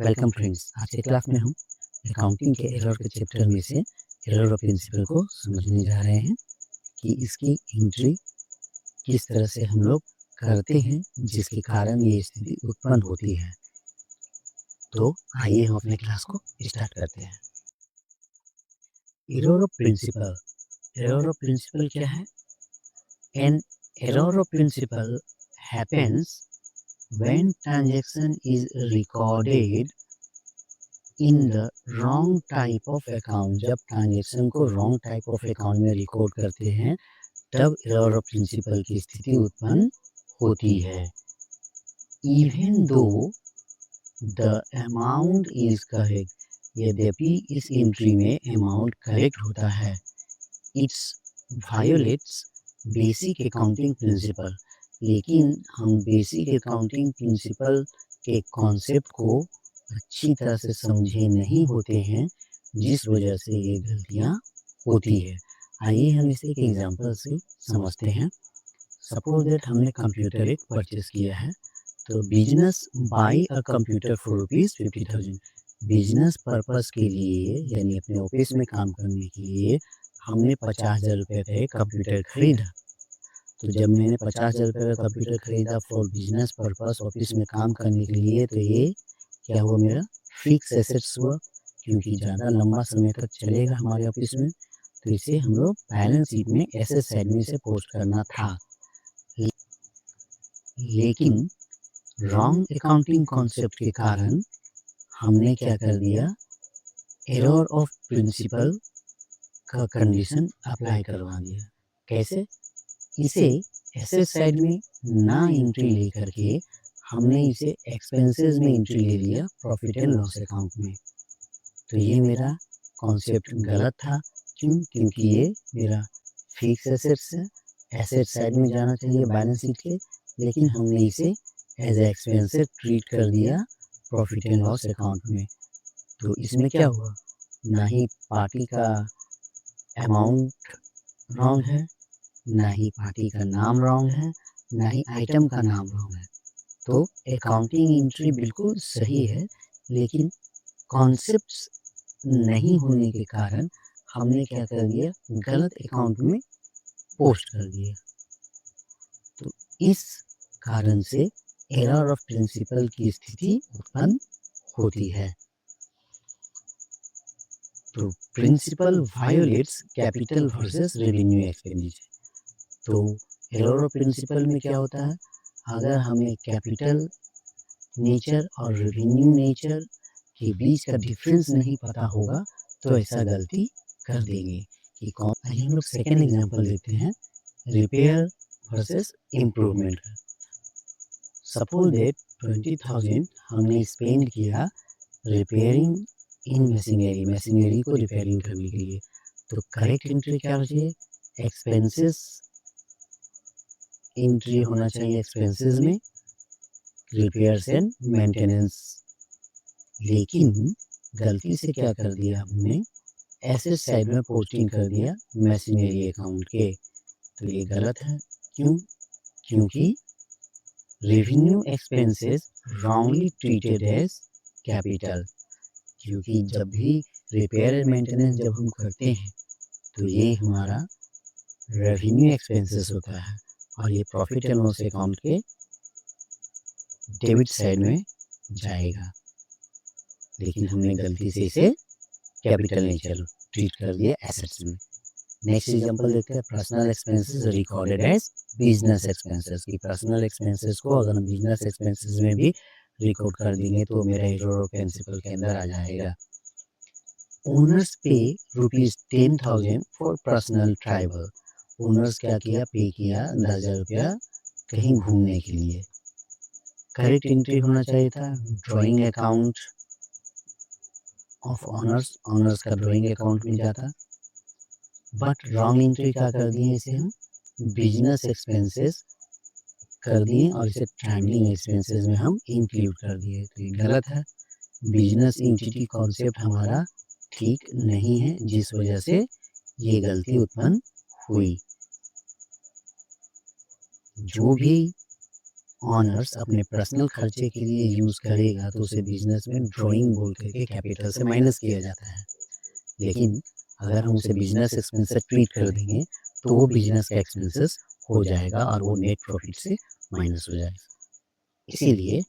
Welcome friends. आज के class में हम अकाउंटिंग के एरर के चैप्टर में से एरर ऑफ प्रिंसिपल को समझने जा रहे हैं कि इसकी एंट्री किस तरह से हम लोग करते हैं जिसके कारण ये स्थिति उत्पन्न होती है। तो आइए हम अपने क्लास को स्टार्ट करते हैं। Error of principle. Error of principle क्या है? An error of principle happens when transaction is recorded in the wrong type of account. जब ट्रांजेक्शन को रॉन्ग टाइप ऑफ अकाउंट में रिकॉर्ड करते हैं तब एरर ऑफ प्रिंसिपल की स्थिति उत्पन्न होती है। Even though the amount is correct, यद्यपि इस एंट्री में अमाउंट करेक्ट होता है, it's violates basic accounting principle. लेकिन हम बेसिक अकाउंटिंग प्रिंसिपल के कॉन्सेप्ट को अच्छी तरह से समझे नहीं होते हैं, जिस वजह से ये गलतियाँ होती है। आइए हम इसे एक एग्जांपल से समझते हैं। सपोज दैट हमने कंप्यूटर एक परचेस किया है, तो business by a computer for ₹50,000। Business purpose के लिए यानी अपने ऑफिस में काम करने के लिए हमने 50,000 रुपये का एक कंप्यूटर खरीदा। तो जब मैंने 50,000 रुपये का कंप्यूटर खरीदा फॉर बिजनेस पर्पस ऑफिस में काम करने के लिए, तो ये क्या हुआ, मेरा फिक्स एसेट्स हुआ, क्योंकि ज़्यादा लंबा समय तक चलेगा हमारे ऑफिस में, तो इसे हम लोग बैलेंस शीट में एसेट साइड में से पोस्ट करना था। लेकिन रॉन्ग अकाउंटिंग कॉन्सेप्ट के कारण हमने क्या कर दिया, एरर ऑफ प्रिंसिपल का कंडीशन अप्लाई करवा दिया। कैसे? इसे एसेट साइड में ना एंट्री लेकर के हमने इसे एक्सपेंसेस में एंट्री ले लिया प्रॉफिट एंड लॉस अकाउंट में। तो ये मेरा कॉन्सेप्ट गलत था। क्यों? क्योंकि ये मेरा फिक्स एसेट्स है, एसेट साइड में जाना चाहिए बैलेंस शीट के, लेकिन हमने इसे एज ए एक्सपेंसेस ट्रीट कर दिया प्रॉफिट एंड लॉस अकाउंट में। तो इसमें क्या हुआ, ना ही पार्टी का अमाउंट रॉन्ग है, ना ही पार्टी का नाम रॉन्ग है, ना ही आइटम का नाम रॉन्ग है। तो अकाउंटिंग एंट्री बिल्कुल सही है, लेकिन कॉन्सेप्ट्स नहीं होने के कारण हमने क्या कर दिया, गलत अकाउंट में पोस्ट कर दिया। तो इस कारण से एरर ऑफ प्रिंसिपल की स्थिति उत्पन्न होती है। तो principle violates capital versus revenue expenditure. तो एरर ऑफ प्रिंसिपल में क्या होता है, अगर हमें कैपिटल नेचर और रेवेन्यू नेचर के बीच का डिफरेंस नहीं पता होगा तो ऐसा गलती कर देंगे कि कौन। आइए हम लोग सेकेंड एग्जांपल देखते हैं, रिपेयर वर्सेस इम्प्रूवमेंट का। सपोज दैट 20,000 हमने स्पेंड किया रिपेयरिंग इन मशीनरी, मशीनरी को रिपेयरिंग करने के लिए। तो करेक्ट एंट्री क्या होना चाहिए, एक्सपेंसेस एंट्री होना चाहिए एक्सपेंसेस में, रिपेयर्स एंड मेंटेनेंस। लेकिन गलती से क्या कर दिया हमने, एसेट साइड में पोस्टिंग कर दिया मशीनरी अकाउंट के। तो ये गलत है। क्यों? क्योंकि revenue expenses wrongly treated as capital. क्योंकि जब भी रिपेयर एंड मेंटेनेंस जब हम करते हैं तो ये हमारा रेवेन्यू एक्सपेंसेस होता है और ये प्रॉफिट एंड लॉस अकाउंट के डेबिट साइड में जाएगा। लेकिन हमने गलती से इसे कैपिटल नेचर ट्रीट कर दिया एसेट्स में। नेक्स्ट एग्जांपल देखते हैं, personal expenses recorded as business expenses. की पर्सनल एक्सपेंसेस को अगर हम बिजनेस एक्सपेंसेस में भी रिकॉर्ड कर देंगे तो मेरा एरर ऑफ प्रिंसिपल के अंदर आ जाएगा। ओनर्स पे ₹10,000 फॉर पर्सनल ट्रैवल। ओनर्स क्या किया, पे किया 10,000 रुपया कहीं घूमने के लिए। करेक्ट एंट्री होना चाहिए था drawing account of honours, honours का ड्राइंग अकाउंट में जाता, बट रॉन्ग एंट्री क्या कर दिए, इसे हम बिजनेस एक्सपेंसेस कर दिए और इसे ट्रैवलिंग एक्सपेंसेस में हम इंक्लूड कर दिए। तो ये गलत है। बिजनेस एंटिटी कॉन्सेप्ट हमारा ठीक नहीं है, जिस वजह से ये गलती उत्पन्न हुई। जो भी ऑनर्स अपने पर्सनल खर्चे के लिए यूज़ करेगा तो उसे बिजनेस में ड्राइंग बोल करके कैपिटल से माइनस किया जाता है। लेकिन अगर हम उसे बिजनेस एक्सपेंसेस ट्रीट कर देंगे तो वो बिजनेस का एक्सपेंसेस हो जाएगा और वो नेट प्रॉफिट से माइनस हो जाएगा। इसीलिए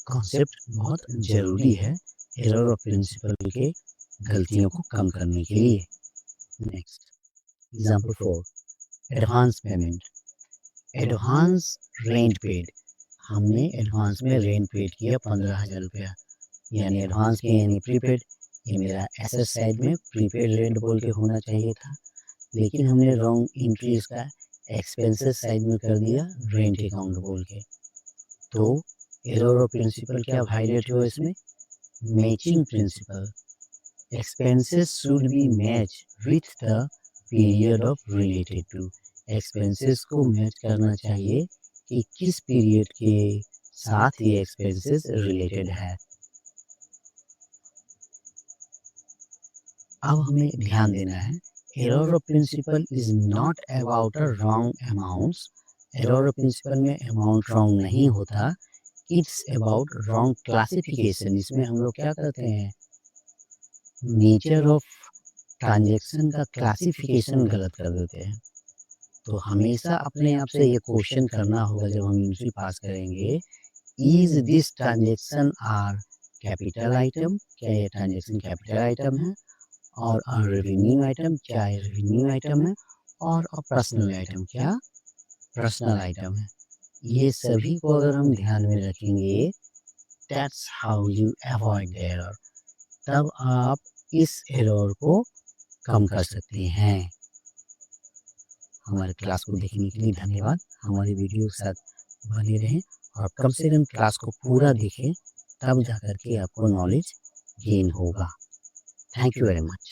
कॉन्सेप्ट बहुत ज़रूरी है एरर ऑफ प्रिंसिपल के गलतियों को कम करने के लिए। Next example 4 advance payment. Advance rent paid. हमने एडवांस में रेंट पेड किया 15,000 रुपया, यानी एडवांस के यानी प्रीपेड। ये मेरा एसेट साइड में प्रीपेड रेंट बोल के होना चाहिए था, लेकिन हमने रॉन्ग एंट्री इसका एक्सपेंसेस साइड में कर दिया रेंट अकाउंट बोल के। तो एरर ऑफ प्रिंसिपल क्या वायलेट हुआ इसमें? Matching principle. Expenses should be match with the period of related to. Expenses को मैच करना चाहिए कि किस पीरियड के साथ ये एक्सपेंसेस रिलेटेड है। अब हमें ध्यान देना है, error of principle is not about a wrong amounts. Error of principle में अमाउंट रॉन्ग नहीं होता, इट्स अबाउट रॉन्ग क्लासिफिकेशन। इसमें हम लोग क्या करते हैं, नेचर ऑफ ट्रांजैक्शन का क्लासिफिकेशन गलत कर देते हैं। तो हमेशा अपने आप से ये क्वेश्चन करना होगा जब हम यूनिवर्सिटी पास करेंगे, is this transaction are capital item? क्या ये ट्रांजैक्शन कैपिटल आइटम है? और रेवेन्यू आइटम क्या है? रेवेन्यू आइटम है। और पर्सनल आइटम क्या? पर्सनल आइटम है। ये सभी को अगर हम ध्यान में रखेंगे, that's how you avoid error. तब आप इस एरर को कम कर सकते हैं। हमारे क्लास को देखने के लिए धन्यवाद। हमारे वीडियो के साथ बने रहें और कम से कम क्लास को पूरा देखें, तब जाकर के आपको नॉलेज गेन होगा। Thank you very much.